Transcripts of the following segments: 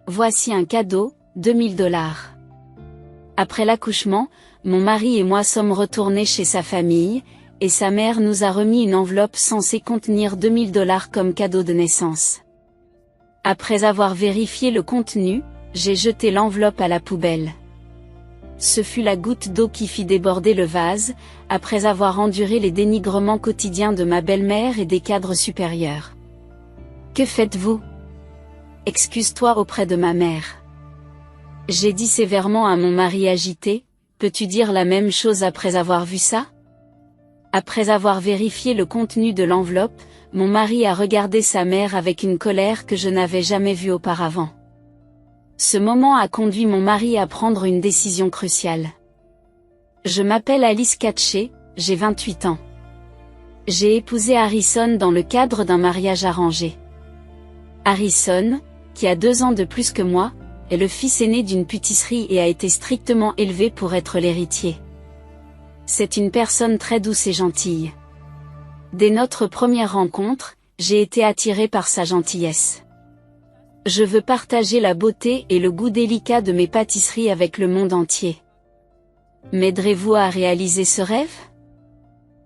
Voici un cadeau, 2000 $. Après l'accouchement, mon mari et moi sommes retournés chez sa famille, et sa mère nous a remis une enveloppe censée contenir 2000 $ comme cadeau de naissance. Après avoir vérifié le contenu, j'ai jeté l'enveloppe à la poubelle. Ce fut la goutte d'eau qui fit déborder le vase, après avoir enduré les dénigrements quotidiens de ma belle-mère et des cadres supérieurs. Que faites-vous? Excuse-toi auprès de ma mère. J'ai dit sévèrement à mon mari agité, peux-tu dire la même chose après avoir vu ça? Après avoir vérifié le contenu de l'enveloppe, mon mari a regardé sa mère avec une colère que je n'avais jamais vue auparavant. Ce moment a conduit mon mari à prendre une décision cruciale. Je m'appelle Alice Katché, j'ai 28 ans. J'ai épousé Harrison dans le cadre d'un mariage arrangé. Harrison, qui a 2 ans de plus que moi, est le fils aîné d'une pâtisserie et a été strictement élevé pour être l'héritier. C'est une personne très douce et gentille. Dès notre première rencontre, j'ai été attirée par sa gentillesse. Je veux partager la beauté et le goût délicat de mes pâtisseries avec le monde entier. M'aiderez-vous à réaliser ce rêve?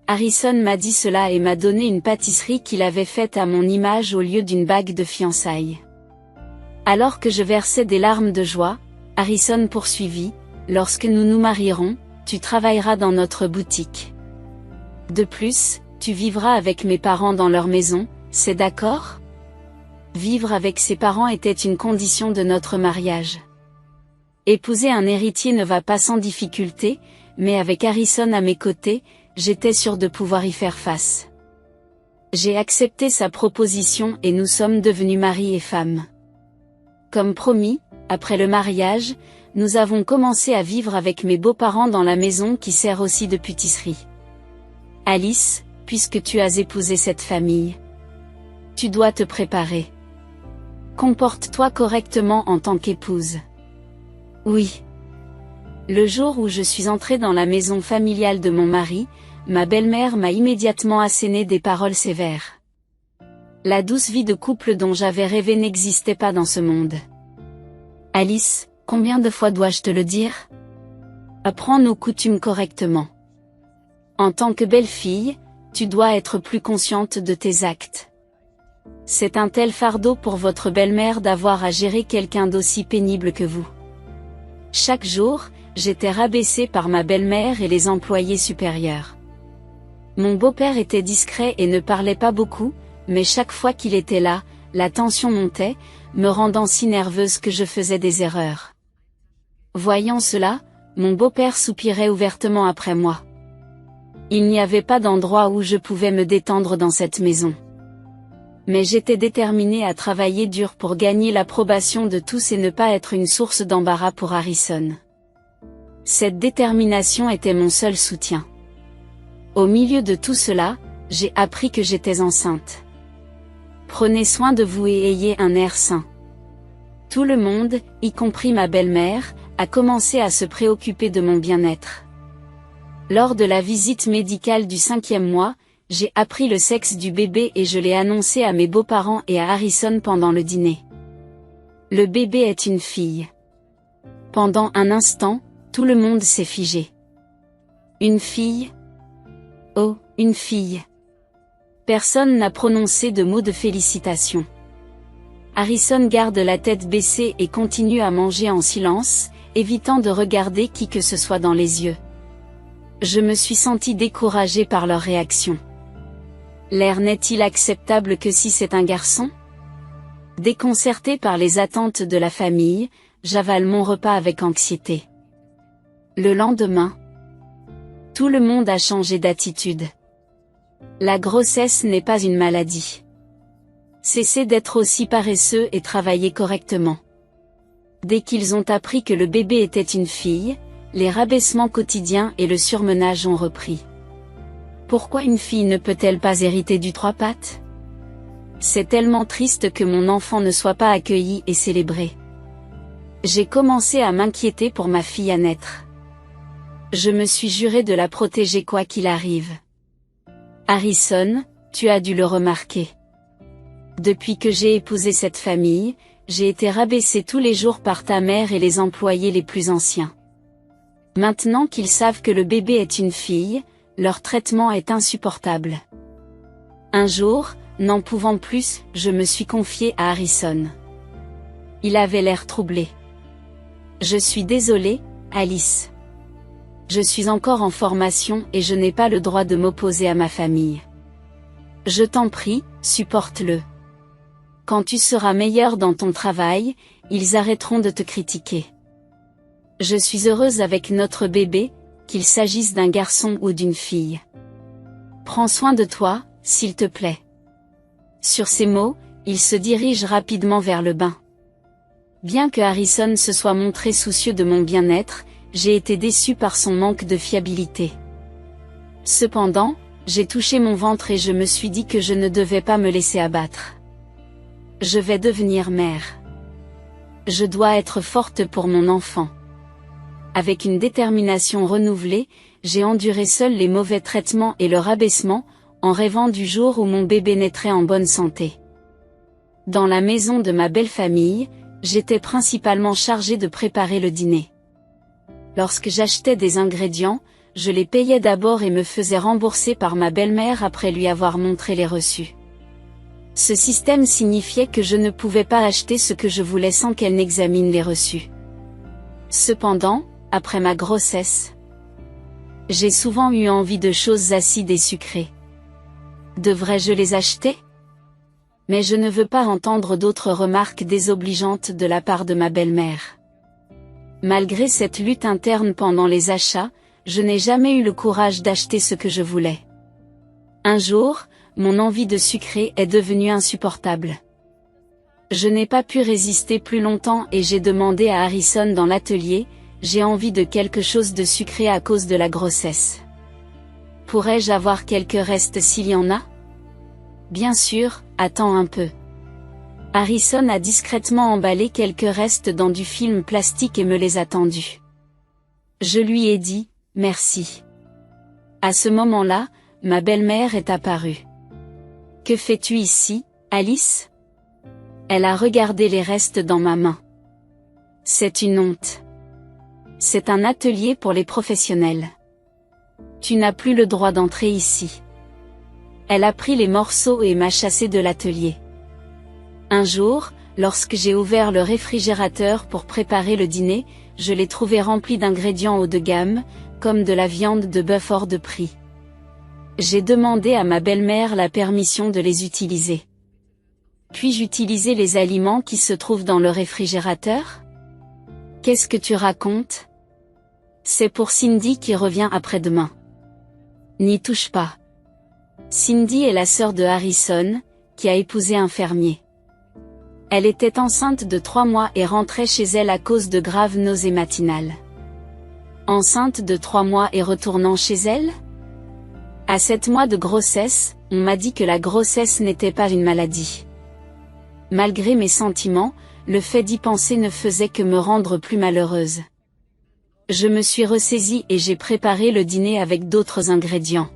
Harrison m'a dit cela et m'a donné une pâtisserie qu'il avait faite à mon image au lieu d'une bague de fiançailles. Alors que je versais des larmes de joie, Harrison poursuivit, « Lorsque nous nous marierons, tu travailleras dans notre boutique. De plus, tu vivras avec mes parents dans leur maison, c'est d'accord ?» Vivre avec ses parents était une condition de notre mariage. Épouser un héritier ne va pas sans difficulté, mais avec Harrison à mes côtés, j'étais sûre de pouvoir y faire face. J'ai accepté sa proposition et nous sommes devenus mari et femme. Comme promis, après le mariage, nous avons commencé à vivre avec mes beaux-parents dans la maison qui sert aussi de pâtisserie. Alice, puisque tu as épousé cette famille, tu dois te préparer. Comporte-toi correctement en tant qu'épouse. Oui. Le jour où je suis entrée dans la maison familiale de mon mari, ma belle-mère m'a immédiatement asséné des paroles sévères. La douce vie de couple dont j'avais rêvé n'existait pas dans ce monde. Alice, combien de fois dois-je te le dire? Apprends nos coutumes correctement. En tant que belle-fille, tu dois être plus consciente de tes actes. C'est un tel fardeau pour votre belle-mère d'avoir à gérer quelqu'un d'aussi pénible que vous. Chaque jour, j'étais rabaissée par ma belle-mère et les employés supérieurs. Mon beau-père était discret et ne parlait pas beaucoup, mais chaque fois qu'il était là, la tension montait, me rendant si nerveuse que je faisais des erreurs. Voyant cela, mon beau-père soupirait ouvertement après moi. Il n'y avait pas d'endroit où je pouvais me détendre dans cette maison. Mais j'étais déterminée à travailler dur pour gagner l'approbation de tous et ne pas être une source d'embarras pour Harrison. Cette détermination était mon seul soutien. Au milieu de tout cela, j'ai appris que j'étais enceinte. Prenez soin de vous et ayez un air sain. Tout le monde, y compris ma belle-mère, a commencé à se préoccuper de mon bien-être. Lors de la visite médicale du 5e mois, j'ai appris le sexe du bébé et je l'ai annoncé à mes beaux-parents et à Harrison pendant le dîner. Le bébé est une fille. Pendant un instant, tout le monde s'est figé. Une fille? Oh, une fille. Personne n'a prononcé de mots de félicitation. Harrison garde la tête baissée et continue à manger en silence, évitant de regarder qui que ce soit dans les yeux. Je me suis sentie découragée par leur réaction. L'air n'est-il acceptable que si c'est un garçon? Déconcertée par les attentes de la famille, j'avale mon repas avec anxiété. Le lendemain, tout le monde a changé d'attitude. La grossesse n'est pas une maladie. Cessez d'être aussi paresseux et travaillez correctement. Dès qu'ils ont appris que le bébé était une fille, les rabaissements quotidiens et le surmenage ont repris. Pourquoi une fille ne peut-elle pas hériter du 3 pattes? C'est tellement triste que mon enfant ne soit pas accueilli et célébré. J'ai commencé à m'inquiéter pour ma fille à naître. Je me suis juré de la protéger quoi qu'il arrive. Harrison, tu as dû le remarquer. Depuis que j'ai épousé cette famille, j'ai été rabaissée tous les jours par ta mère et les employés les plus anciens. Maintenant qu'ils savent que le bébé est une fille, leur traitement est insupportable. Un jour, n'en pouvant plus, je me suis confiée à Harrison. Il avait l'air troublé. Je suis désolée, Alice. Je suis encore en formation et je n'ai pas le droit de m'opposer à ma famille. Je t'en prie, supporte-le. Quand tu seras meilleur dans ton travail, ils arrêteront de te critiquer. Je suis heureuse avec notre bébé, qu'il s'agisse d'un garçon ou d'une fille. Prends soin de toi, s'il te plaît. Sur ces mots, il se dirige rapidement vers le bain. Bien que Harrison se soit montré soucieux de mon bien-être, j'ai été déçue par son manque de fiabilité. Cependant, j'ai touché mon ventre et je me suis dit que je ne devais pas me laisser abattre. Je vais devenir mère. Je dois être forte pour mon enfant. Avec une détermination renouvelée, j'ai enduré seule les mauvais traitements et le rabaissement, en rêvant du jour où mon bébé naîtrait en bonne santé. Dans la maison de ma belle famille, j'étais principalement chargée de préparer le dîner. Lorsque j'achetais des ingrédients, je les payais d'abord et me faisais rembourser par ma belle-mère après lui avoir montré les reçus. Ce système signifiait que je ne pouvais pas acheter ce que je voulais sans qu'elle n'examine les reçus. Cependant, après ma grossesse, j'ai souvent eu envie de choses acides et sucrées. Devrais-je les acheter? Mais je ne veux pas entendre d'autres remarques désobligeantes de la part de ma belle-mère. Malgré cette lutte interne pendant les achats, je n'ai jamais eu le courage d'acheter ce que je voulais. Un jour, mon envie de sucrer est devenue insupportable. Je n'ai pas pu résister plus longtemps et j'ai demandé à Harrison dans l'atelier, j'ai envie de quelque chose de sucré à cause de la grossesse. Pourrais-je avoir quelques restes s'il y en a? Bien sûr, attends un peu. Harrison a discrètement emballé quelques restes dans du film plastique et me les a tendus. Je lui ai dit, merci. À ce moment-là, ma belle-mère est apparue. Que fais-tu ici, Alice? Elle a regardé les restes dans ma main. C'est une honte. C'est un atelier pour les professionnels. Tu n'as plus le droit d'entrer ici. Elle a pris les morceaux et m'a chassé de l'atelier. Un jour, lorsque j'ai ouvert le réfrigérateur pour préparer le dîner, je l'ai trouvé rempli d'ingrédients haut de gamme, comme de la viande de bœuf hors de prix. J'ai demandé à ma belle-mère la permission de les utiliser. Puis-je utiliser les aliments qui se trouvent dans le réfrigérateur? Qu'est-ce que tu racontes? C'est pour Cindy qui revient après-demain. N'y touche pas. Cindy est la sœur de Harrison, qui a épousé un fermier. Elle était enceinte de 3 mois et rentrait chez elle à cause de graves nausées matinales. Enceinte de 3 mois et retournant chez elle? À 7 mois de grossesse, on m'a dit que la grossesse n'était pas une maladie. Malgré mes sentiments, le fait d'y penser ne faisait que me rendre plus malheureuse. Je me suis ressaisie et j'ai préparé le dîner avec d'autres ingrédients.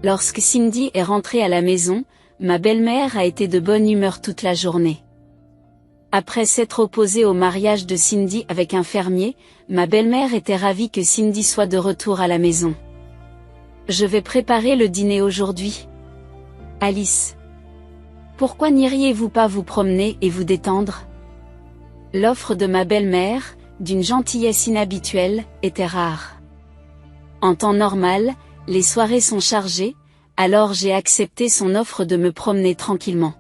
Lorsque Cindy est rentrée à la maison, ma belle-mère a été de bonne humeur toute la journée. Après s'être opposée au mariage de Cindy avec un fermier, ma belle-mère était ravie que Cindy soit de retour à la maison. Je vais préparer le dîner aujourd'hui. Alice. Pourquoi n'iriez-vous pas vous promener et vous détendre? L'offre de ma belle-mère, d'une gentillesse inhabituelle, était rare. En temps normal, les soirées sont chargées, alors j'ai accepté son offre de me promener tranquillement.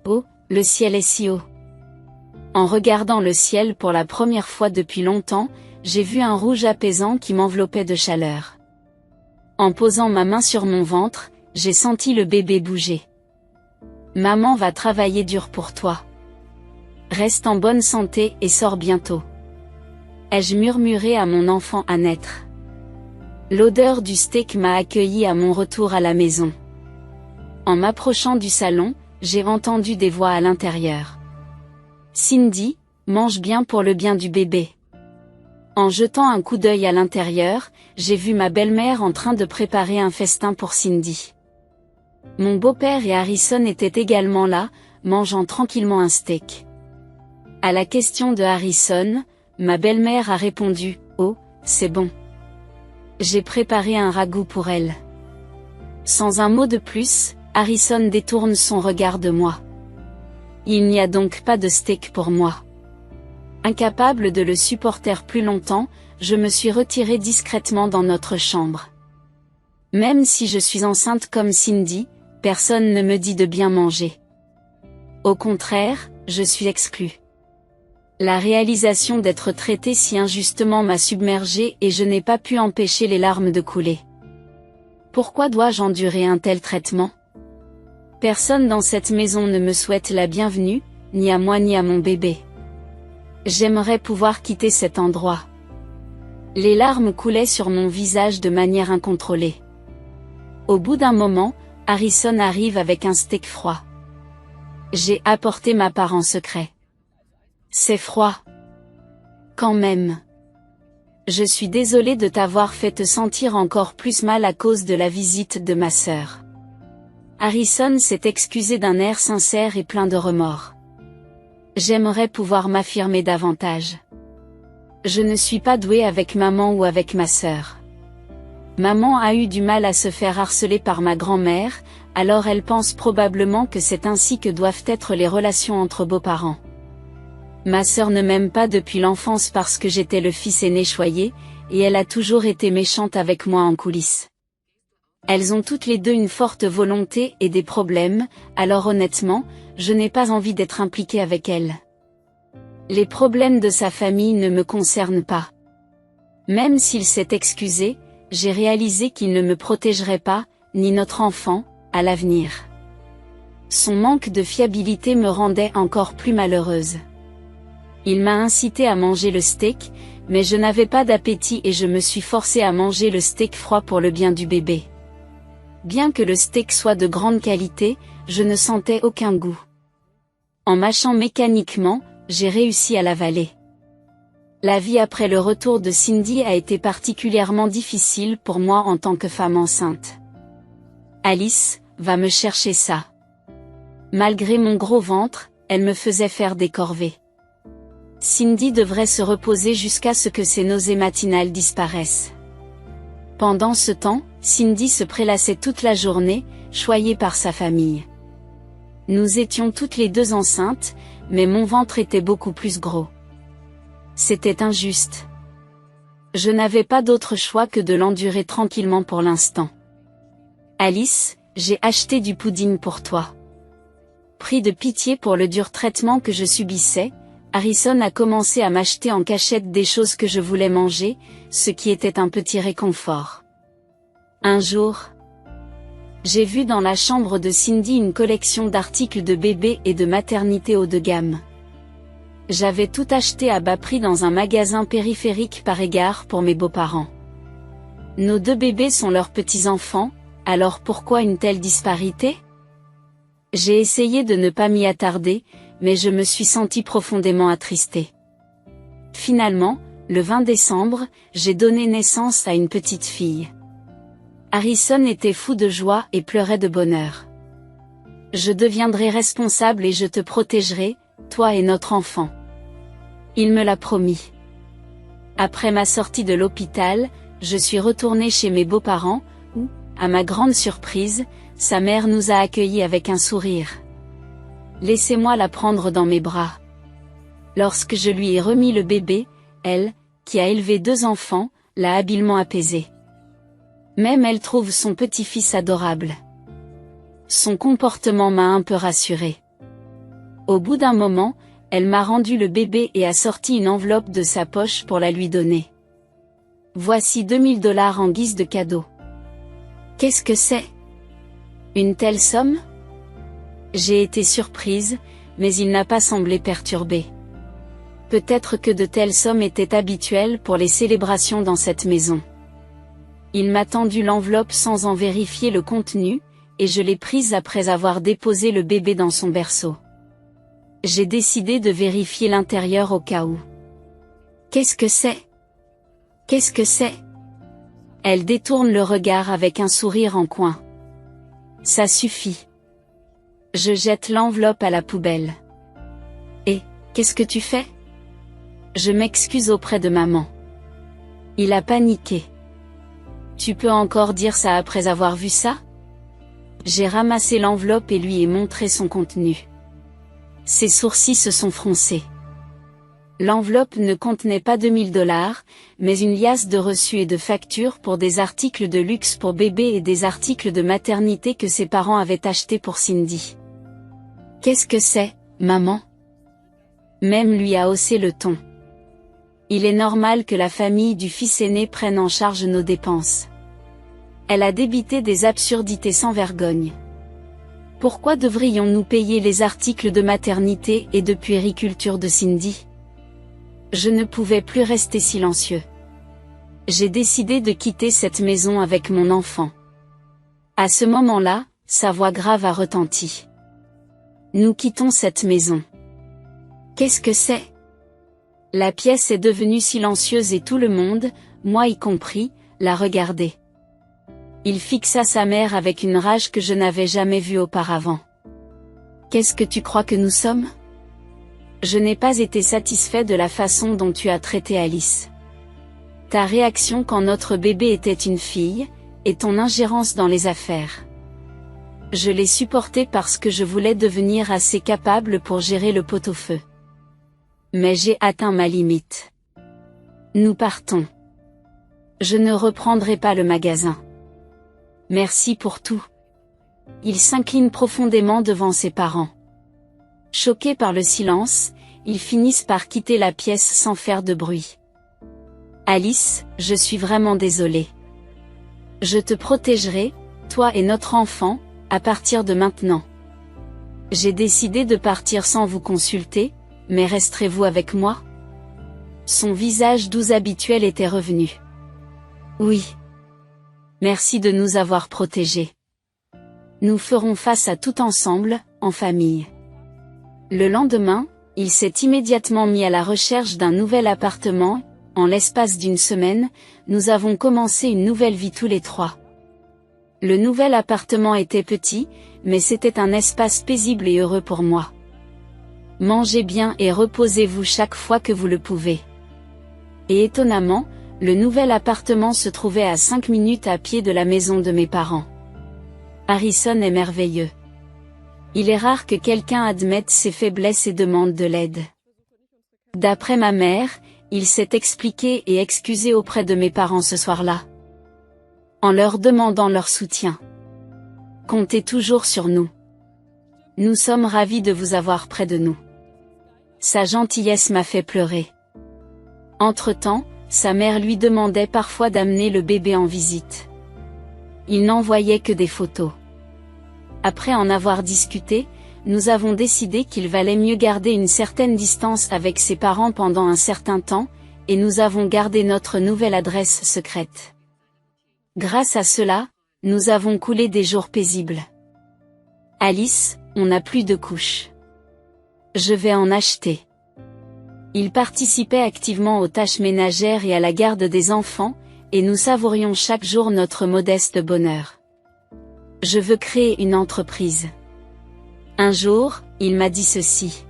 Oh, le ciel est si haut. En regardant le ciel pour la première fois depuis longtemps, j'ai vu un rouge apaisant qui m'enveloppait de chaleur. En posant ma main sur mon ventre, j'ai senti le bébé bouger. Maman va travailler dur pour toi. Reste en bonne santé et sors bientôt. Ai-je murmuré à mon enfant à naître. L'odeur du steak m'a accueilli à mon retour à la maison. En m'approchant du salon, j'ai entendu des voix à l'intérieur. Cindy, mange bien pour le bien du bébé. En jetant un coup d'œil à l'intérieur, j'ai vu ma belle-mère en train de préparer un festin pour Cindy. Mon beau-père et Harrison étaient également là, mangeant tranquillement un steak. À la question de Harrison, ma belle-mère a répondu « Oh, c'est bon. J'ai préparé un ragoût pour elle. » Sans un mot de plus, Harrison détourne son regard de moi. Il n'y a donc pas de steak pour moi. Incapable de le supporter plus longtemps, je me suis retirée discrètement dans notre chambre. Même si je suis enceinte comme Cindy, personne ne me dit de bien manger. Au contraire, je suis exclue. La réalisation d'être traitée si injustement m'a submergée et je n'ai pas pu empêcher les larmes de couler. Pourquoi dois-je endurer un tel traitement? Personne dans cette maison ne me souhaite la bienvenue, ni à moi ni à mon bébé. J'aimerais pouvoir quitter cet endroit. Les larmes coulaient sur mon visage de manière incontrôlée. Au bout d'un moment, Harrison arrive avec un steak froid. J'ai apporté ma part en secret. C'est froid. Quand même. Je suis désolée de t'avoir fait te sentir encore plus mal à cause de la visite de ma sœur. Harrison s'est excusé d'un air sincère et plein de remords. J'aimerais pouvoir m'affirmer davantage. Je ne suis pas douée avec maman ou avec ma sœur. Maman a eu du mal à se faire harceler par ma grand-mère, alors elle pense probablement que c'est ainsi que doivent être les relations entre beaux-parents. Ma sœur ne m'aime pas depuis l'enfance parce que j'étais le fils aîné choyé, et elle a toujours été méchante avec moi en coulisses. Elles ont toutes les deux une forte volonté et des problèmes, alors honnêtement, je n'ai pas envie d'être impliquée avec elles. Les problèmes de sa famille ne me concernent pas. Même s'il s'est excusé, j'ai réalisé qu'il ne me protégerait pas, ni notre enfant, à l'avenir. Son manque de fiabilité me rendait encore plus malheureuse. Il m'a incité à manger le steak, mais je n'avais pas d'appétit et je me suis forcée à manger le steak froid pour le bien du bébé. Bien que le steak soit de grande qualité, je ne sentais aucun goût. En mâchant mécaniquement, j'ai réussi à l'avaler. La vie après le retour de Cindy a été particulièrement difficile pour moi en tant que femme enceinte. Alice, va me chercher ça. Malgré mon gros ventre, elle me faisait faire des corvées. Cindy devrait se reposer jusqu'à ce que ses nausées matinales disparaissent. Pendant ce temps, Cindy se prélassait toute la journée, choyée par sa famille. Nous étions toutes les deux enceintes, mais mon ventre était beaucoup plus gros. C'était injuste. Je n'avais pas d'autre choix que de l'endurer tranquillement pour l'instant. Alice, j'ai acheté du pudding pour toi. Pris de pitié pour le dur traitement que je subissais, Harrison a commencé à m'acheter en cachette des choses que je voulais manger, ce qui était un petit réconfort. Un jour, j'ai vu dans la chambre de Cindy une collection d'articles de bébé et de maternité haut de gamme. J'avais tout acheté à bas prix dans un magasin périphérique par égard pour mes beaux-parents. Nos deux bébés sont leurs petits-enfants, alors pourquoi une telle disparité? J'ai essayé de ne pas m'y attarder, mais je me suis sentie profondément attristée. Finalement, le 20 décembre, j'ai donné naissance à une petite fille. Harrison était fou de joie et pleurait de bonheur. Je deviendrai responsable et je te protégerai, toi et notre enfant. Il me l'a promis. Après ma sortie de l'hôpital, je suis retournée chez mes beaux-parents, où, à ma grande surprise, sa mère nous a accueillis avec un sourire. Laissez-moi la prendre dans mes bras. Lorsque je lui ai remis le bébé, elle, qui a élevé 2 enfants, l'a habilement apaisé. Même elle trouve son petit-fils adorable. Son comportement m'a un peu rassurée. Au bout d'un moment, elle m'a rendu le bébé et a sorti une enveloppe de sa poche pour la lui donner. Voici $2000 en guise de cadeau. Qu'est-ce que c'est? Une telle somme? J'ai été surprise, mais il n'a pas semblé perturbé. Peut-être que de telles sommes étaient habituelles pour les célébrations dans cette maison. Il m'a tendu l'enveloppe sans en vérifier le contenu, et je l'ai prise après avoir déposé le bébé dans son berceau. J'ai décidé de vérifier l'intérieur au cas où. Qu'est-ce que c'est? Qu'est-ce que c'est? Elle détourne le regard avec un sourire en coin. Ça suffit. Je jette l'enveloppe à la poubelle. Et, Qu'est-ce que tu fais? Je m'excuse auprès de maman. Il a paniqué. Tu peux encore dire ça après avoir vu ça? J'ai ramassé l'enveloppe et lui ai montré son contenu. Ses sourcils se sont froncés. L'enveloppe ne contenait pas 2000 $, mais une liasse de reçus et de factures pour des articles de luxe pour bébé et des articles de maternité que ses parents avaient achetés pour Cindy. Qu'est-ce que c'est, maman? Même lui a haussé le ton. Il est normal que la famille du fils aîné prenne en charge nos dépenses. Elle a débité des absurdités sans vergogne. Pourquoi devrions-nous payer les articles de maternité et de puériculture de Cindy? Je ne pouvais plus rester silencieux. J'ai décidé de quitter cette maison avec mon enfant. À ce moment-là, sa voix grave a retenti. Nous quittons cette maison. Qu'est-ce que c'est? La pièce est devenue silencieuse et tout le monde, moi y compris, la regardait. Il fixa sa mère avec une rage que je n'avais jamais vue auparavant. Qu'est-ce que tu crois que nous sommes? Je n'ai pas été satisfait de la façon dont tu as traité Alice. Ta réaction quand notre bébé était une fille, et ton ingérence dans les affaires. Je l'ai supporté parce que je voulais devenir assez capable pour gérer le pot-au-feu. Mais j'ai atteint ma limite. Nous partons. Je ne reprendrai pas le magasin. Merci pour tout. Il s'incline profondément devant ses parents. Choqués par le silence, ils finissent par quitter la pièce sans faire de bruit. Alice, je suis vraiment désolée. Je te protégerai, toi et notre enfant, à partir de maintenant. J'ai décidé de partir sans vous consulter, mais resterez-vous avec moi? Son visage doux habituel était revenu. Oui. Merci de nous avoir protégés. Nous ferons face à tout ensemble, en famille. Le lendemain, il s'est immédiatement mis à la recherche d'un nouvel appartement. En l'espace d'une semaine, nous avons commencé une nouvelle vie tous les trois. Le nouvel appartement était petit, mais c'était un espace paisible et heureux pour moi. Mangez bien et reposez-vous chaque fois que vous le pouvez. Et étonnamment, le nouvel appartement se trouvait à 5 minutes à pied de la maison de mes parents. Harrison est merveilleux. Il est rare que quelqu'un admette ses faiblesses et demande de l'aide. D'après ma mère, il s'est expliqué et excusé auprès de mes parents ce soir-là, en leur demandant leur soutien. Comptez toujours sur nous. Nous sommes ravis de vous avoir près de nous. Sa gentillesse m'a fait pleurer. Entre-temps, sa mère lui demandait parfois d'amener le bébé en visite. Il n'envoyait que des photos. Après en avoir discuté, nous avons décidé qu'il valait mieux garder une certaine distance avec ses parents pendant un certain temps, et nous avons gardé notre nouvelle adresse secrète. Grâce à cela, nous avons coulé des jours paisibles. Alice, on n'a plus de couches. Je vais en acheter. Il participait activement aux tâches ménagères et à la garde des enfants, et nous savourions chaque jour notre modeste bonheur. Je veux créer une entreprise. Un jour, il m'a dit ceci.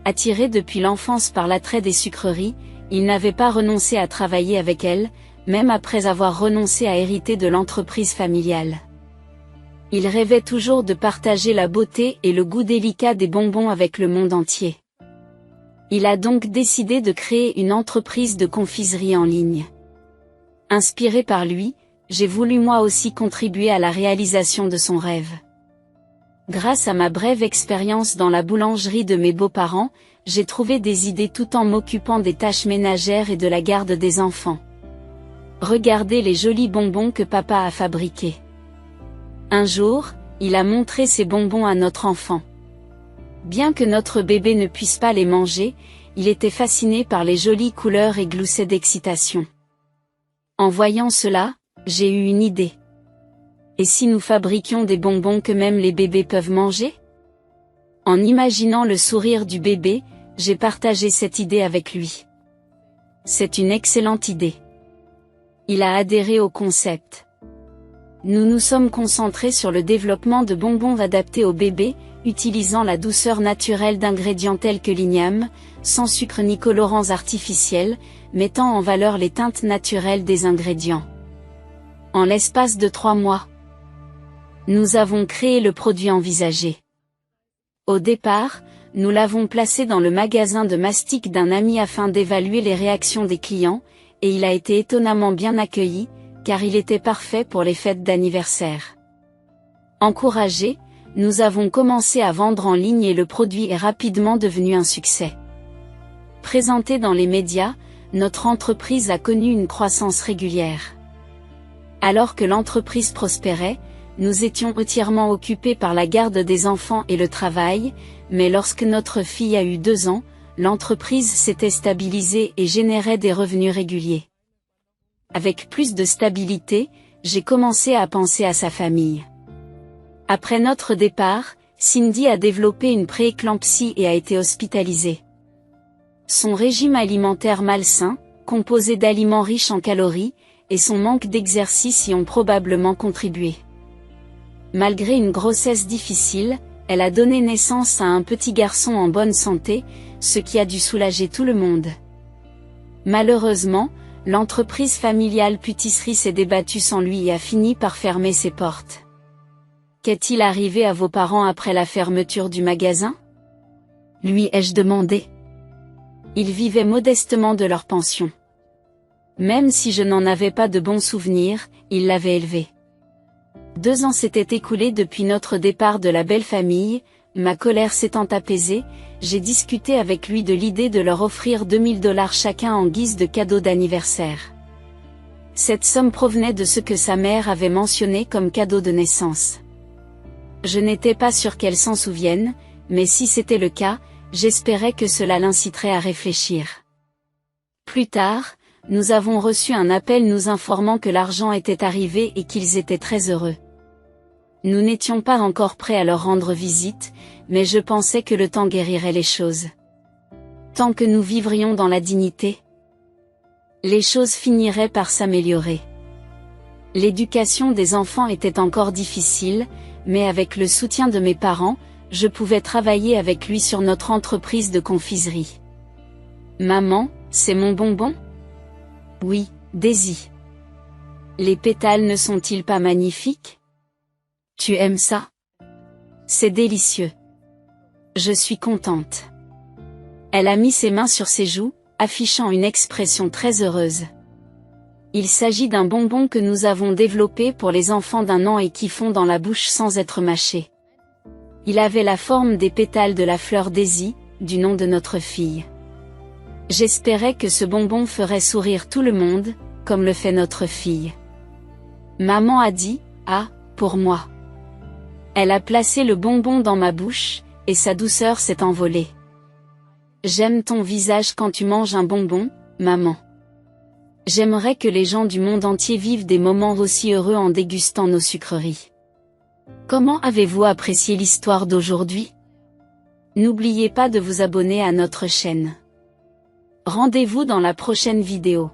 Attiré depuis l'enfance par l'attrait des sucreries, il n'avait pas renoncé à travailler avec elles, même après avoir renoncé à hériter de l'entreprise familiale. Il rêvait toujours de partager la beauté et le goût délicat des bonbons avec le monde entier. Il a donc décidé de créer une entreprise de confiserie en ligne. Inspiré par lui, j'ai voulu moi aussi contribuer à la réalisation de son rêve. Grâce à ma brève expérience dans la boulangerie de mes beaux-parents, j'ai trouvé des idées tout en m'occupant des tâches ménagères et de la garde des enfants. Regardez les jolis bonbons que papa a fabriqués. Un jour, il a montré ces bonbons à notre enfant. Bien que notre bébé ne puisse pas les manger, il était fasciné par les jolies couleurs et gloussait d'excitation. En voyant cela, j'ai eu une idée. Et si nous fabriquions des bonbons que même les bébés peuvent manger? En imaginant le sourire du bébé, j'ai partagé cette idée avec lui. C'est une excellente idée. Il a adhéré au concept. Nous nous sommes concentrés sur le développement de bonbons adaptés aux bébés, utilisant la douceur naturelle d'ingrédients tels que l'igname, sans sucre ni colorants artificiels, mettant en valeur les teintes naturelles des ingrédients. En l'espace de 3 mois, nous avons créé le produit envisagé. Au départ, nous l'avons placé dans le magasin de mastic d'un ami afin d'évaluer les réactions des clients, et il a été étonnamment bien accueilli, car il était parfait pour les fêtes d'anniversaire. Encouragés, nous avons commencé à vendre en ligne et le produit est rapidement devenu un succès. Présenté dans les médias, notre entreprise a connu une croissance régulière. Alors que l'entreprise prospérait, nous étions entièrement occupés par la garde des enfants et le travail, mais lorsque notre fille a eu 2 ans, l'entreprise s'était stabilisée et générait des revenus réguliers. Avec plus de stabilité, j'ai commencé à penser à sa famille. Après notre départ, Cindy a développé une prééclampsie et a été hospitalisée. Son régime alimentaire malsain, composé d'aliments riches en calories, et son manque d'exercice y ont probablement contribué. Malgré une grossesse difficile, elle a donné naissance à un petit garçon en bonne santé, ce qui a dû soulager tout le monde. Malheureusement, l'entreprise familiale pâtisserie s'est débattue sans lui et a fini par fermer ses portes. Qu'est-il arrivé à vos parents après la fermeture du magasin? Lui ai-je demandé. Ils vivaient modestement de leur pension. Même si je n'en avais pas de bons souvenirs, ils l'avaient élevé. 2 ans s'étaient écoulés depuis notre départ de la belle famille, ma colère s'étant apaisée, j'ai discuté avec lui de l'idée de leur offrir $2000 chacun en guise de cadeau d'anniversaire. Cette somme provenait de ce que sa mère avait mentionné comme cadeau de naissance. Je n'étais pas sûr qu'elle s'en souvienne, mais si c'était le cas, j'espérais que cela l'inciterait à réfléchir. Plus tard, nous avons reçu un appel nous informant que l'argent était arrivé et qu'ils étaient très heureux. Nous n'étions pas encore prêts à leur rendre visite, mais je pensais que le temps guérirait les choses. Tant que nous vivrions dans la dignité, les choses finiraient par s'améliorer. L'éducation des enfants était encore difficile, mais avec le soutien de mes parents, je pouvais travailler avec lui sur notre entreprise de confiserie. Maman, c'est mon bonbon? Oui, Daisy. Les pétales ne sont-ils pas magnifiques? Tu aimes ça? C'est délicieux. Je suis contente. Elle a mis ses mains sur ses joues, affichant une expression très heureuse. Il s'agit d'un bonbon que nous avons développé pour les enfants d'1 an et qui fond dans la bouche sans être mâché. Il avait la forme des pétales de la fleur Daisy, du nom de notre fille. J'espérais que ce bonbon ferait sourire tout le monde, comme le fait notre fille. Maman a dit, ah, pour moi. Elle a placé le bonbon dans ma bouche, et sa douceur s'est envolée. J'aime ton visage quand tu manges un bonbon, maman. J'aimerais que les gens du monde entier vivent des moments aussi heureux en dégustant nos sucreries. Comment avez-vous apprécié l'histoire d'aujourd'hui? N'oubliez pas de vous abonner à notre chaîne. Rendez-vous dans la prochaine vidéo.